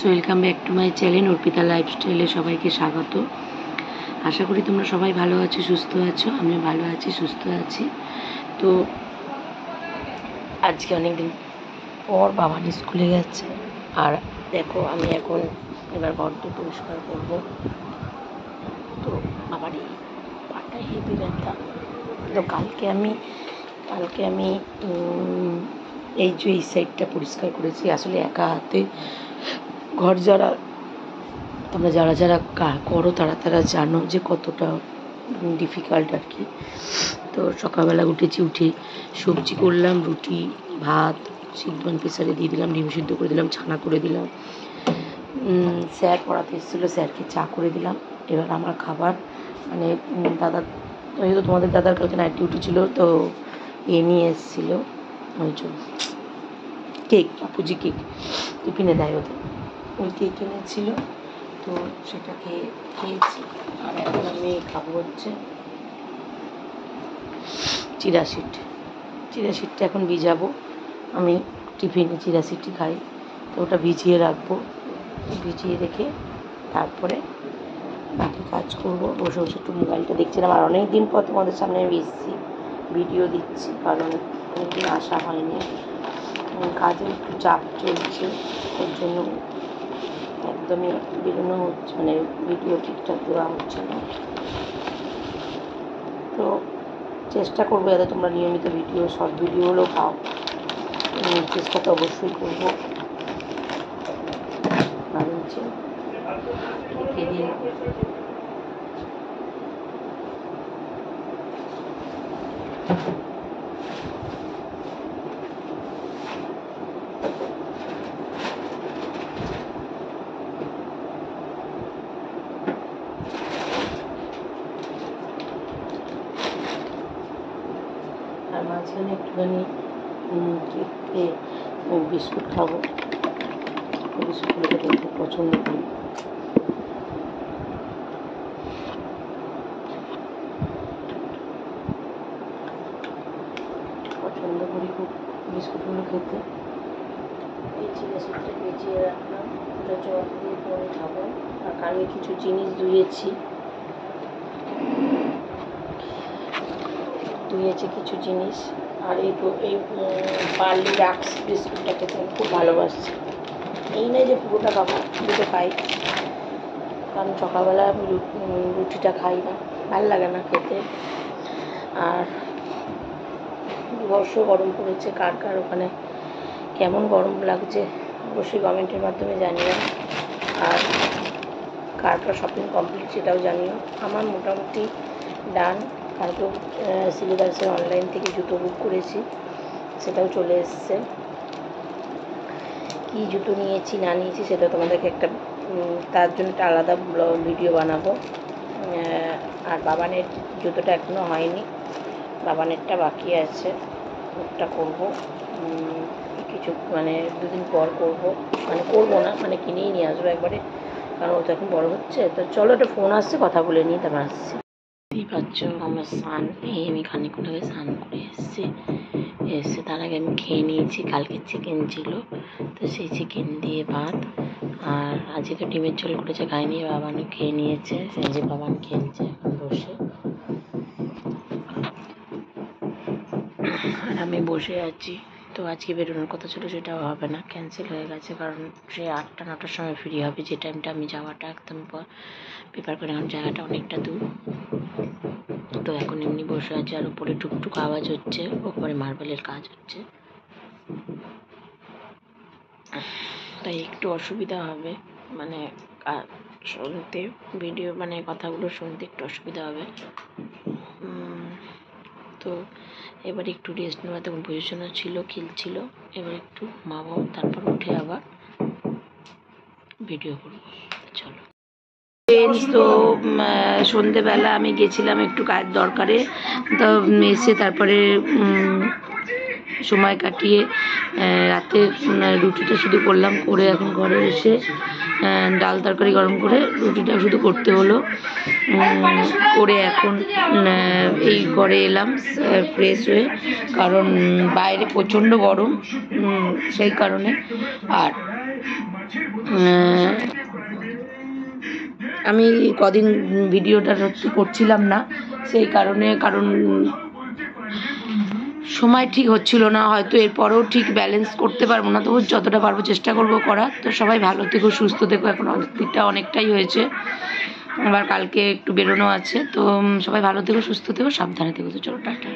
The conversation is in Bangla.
Welcome back to my channel Arpita লাইফস্টাইলে সবাইকে স্বাগত। আশা করি তোমরা সবাই ভালো আছো, সুস্থ আছো। আমিও ভালো আছি, সুস্থ আছি। তো আজকে অনেকদিন পর বাবা স্কুলে গেছে, আর দেখো আমি এখন এবার ঘরটি পরিষ্কার করব। তো বাবার এই পাটা হেভি ব্যথা। তো কালকে আমি এই যে এই সাইডটা পরিষ্কার করেছি। আসলে একা হাতে ঘর যারা তোমরা যারা করো তারা জানো যে কতটা ডিফিকাল্ট আর কি। তো সকালবেলা উঠে সবজি করলাম, রুটি ভাত সিদ্ধ প্রেসারে দিয়ে দিলাম, ডিম সিদ্ধ করে দিলাম, ছানা করে দিলাম। স্যার পড়াতে এসেছিলো, স্যারকে চা করে দিলাম। এবার আমার খাবার মানে দাদা, ওই তো তোমাদের দাদার কালকে নাইট ডিউটি ছিল, তো নিয়ে এসেছিলো ওই জন্য কেক, আপুজি কেক টিফিনে দেয় ওদের, ওই কেক এনেছিল। তো সেটা খেয়েছি। আর এখন আমি খাবো হচ্ছে চিরা সিডটা এখন ভিজাবো। আমি টিফিনে চিরা সিডটি খাই, তো ওটা ভিজিয়ে রাখবো। ভিজিয়ে রেখে তারপরে বাকি কাজ করবো। বসে বসে একটু মোবাইলটা দেখছিলাম। আর অনেক দিন পর তোমাদের সামনে আমি এসেছি, ভিডিও দিচ্ছি, কারণ অনেকদিন আসা হয়নি। কাজের একটু চাপ চলছে, ওর জন্য একদমই বেরোনো হচ্ছে, মানে ভিডিও ঠিকঠাক দেওয়া হচ্ছে না। তো চেষ্টা করবো যাতে তোমরা নিয়মিত ভিডিও, শর্ট ভিডিও হলেও পাও। চেষ্টা তো অবশ্যই করবো। আর হচ্ছে এদিন আর মাঝখানে একটুখানি বিস্কুট খাবো। বিস্কুটগুলো খেতে খুব পছন্দ করি। খুব বিস্কুটগুলো খেতে। এই চিরা সিডটা ভিজিয়ে রাখলাম, ওটা জল দিয়ে পরে খাবো। আর কালকে কিছু জিনিস ধুয়েছি কিছু জিনিস। আর এই পার্লি ডাক্স বিস্কুটটা খেতে আমি খুব ভালোবাসছি। এই নয় যে পুরোটা খাবো, দুটো খাই, কারণ সকালবেলা আমি রুটিটা খাই না, ভালো লাগে না খেতে। আর বর্ষ গরম পড়েছে, কার ওখানে কেমন গরম লাগছে অবশ্যই কমেন্টের মাধ্যমে জানিও। আর কার শপিং কমপ্লিট সেটাও জানিও। আমার মোটামুটি ডান। কালকেও সিলেবাসের অনলাইন থেকে জুতো বুক করেছি, সেটাও চলে এসছে। কী জুতো নিয়েছি না নিয়েছি সেটা তোমাদেরকে তার জন্য একটা আলাদা ভিডিও বানাবো। আর বাবানের জুতোটা এখনও হয়নি, বাবানেরটা বাকি আছে, ওটা করবো কিছু, মানে দুদিন পর করবো। মানে করবো না, মানে কিনেই নিয়ে আসবো একবারে, কারণ ও তো এখন বড়ো হচ্ছে। তো চলো, একটা ফোন আসছে, কথা বলে নিই, তারপর আসছি। বুঝতেই পারছো আমার স্নান, আমি খানিকক্ষণ আগে স্নান করে এসে তার আগে আমি খেয়ে নিয়েছি। কালকে চিকেন ছিল, তো সেই চিকেন দিয়ে ভাত। আর আজকে তো ডিমের ঝোল করেছে, খাইনি। বাবানও খেয়ে নিয়েছে, এই যে বাবান খেলছে এখন বসে, আর আমি বসে আছি। তো আজকে বেরোনোর কথা ছিল, সেটাও হবে না, ক্যান্সেল হয়ে গেছে। কারণ সে 8টা-9টার সময় ফ্রি হবে, যে টাইমটা আমি যাওয়াটা একদম প্রিপার করে। এখন জায়গাটা অনেকটা দূর, তো এখন এমনি বসে আছে। আর উপরে টুকটুক আওয়াজ হচ্ছে, ওপরে মার্বেলের কাজ হচ্ছে, তাই একটু অসুবিধা হবে, মানে শুনতে, ভিডিও মানে কথাগুলো শুনতে একটু অসুবিধা হবে। তো এবার একটু রেস্ট নেওয়া, তখন পজিশনও ছিল, খেলছিল। এবার একটু ঘুমাবো, তারপর উঠে আবার ভিডিও করবো। চলো। তো সন্ধেবেলা আমি গেছিলাম একটু কাজ দরকারে, তো এসে তারপরে সময় কাটিয়ে রাতে রুটিটা শুধু করলাম, করে এখন ঘরে এসে ডাল তরকারি গরম করে রুটিটা শুধু করতে হলো। করে এখন এই ঘরে এলাম ফ্রেশ হয়ে, কারণ বাইরে প্রচণ্ড গরম, সেই কারণে। আর আমি কদিন ভিডিওটা করছিলাম না, সেই কারণে, কারণ সময় ঠিক হচ্ছিল না, হয়তো এরপরেও ঠিক ব্যালেন্স করতে পারবো না, তবু যতটা পারবো চেষ্টা করবো করার। তো সবাই ভালো থেকো, সুস্থ থেকো, এখন অনেকটাই হয়েছে, আবার কালকে একটু বেরোনো আছে, তো সবাই ভালো থেকো, সুস্থ থেকো, সাবধানে থেকো। তো চলো টাটা।